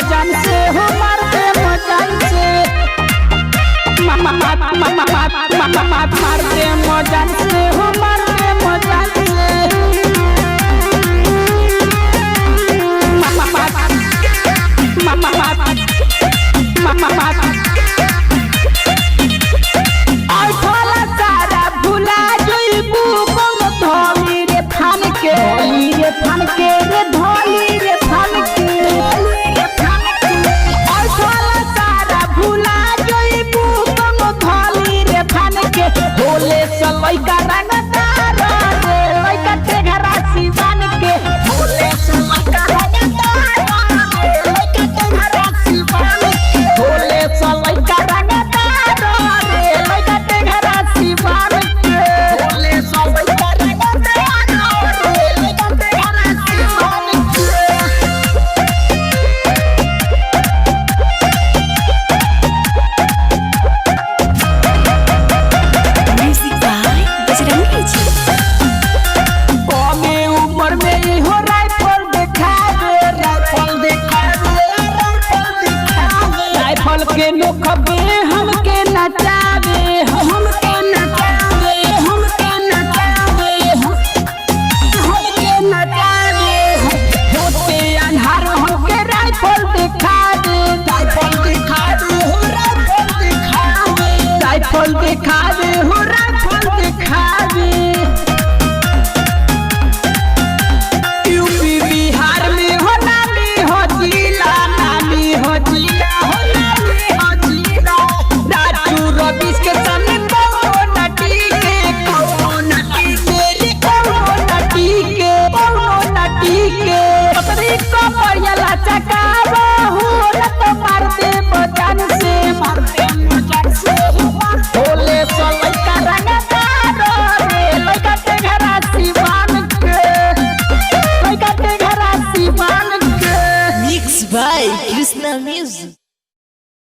मजान से हो मारते मजान से मारते मजान से हो मारते मजान से फान के रे धोली रे फान के सारा भूला जइबू कम धोली रे फान के होले चलई का रंगदार रे लइका के घरा सिवान के होले चलई का रंगदार रे लइका के घरा सिवान के होले चलई का रंगदार रे लइका के घरा सिवान के होले चलई का के नोखबे हमके नचावे हमके नचावे हमके नचावे हमके नचावे होते अन्हार हमके राइफल दिखा दे राइफल दिखा दे हो राइफल दिखा दे राइफल दिखा दे हो राइफल दिखा दे यूपी बिहार में हो नामी हो जिला नामी हो जिला के सामने कौनो नटी के पतरी को परियला चकावा हो रत मारते मजान से होले चलई का रंगदार रे लइका के घरा सिवान के लइका के घरा सिवान के मिक्स बाय कृष्णा म्यूजिक।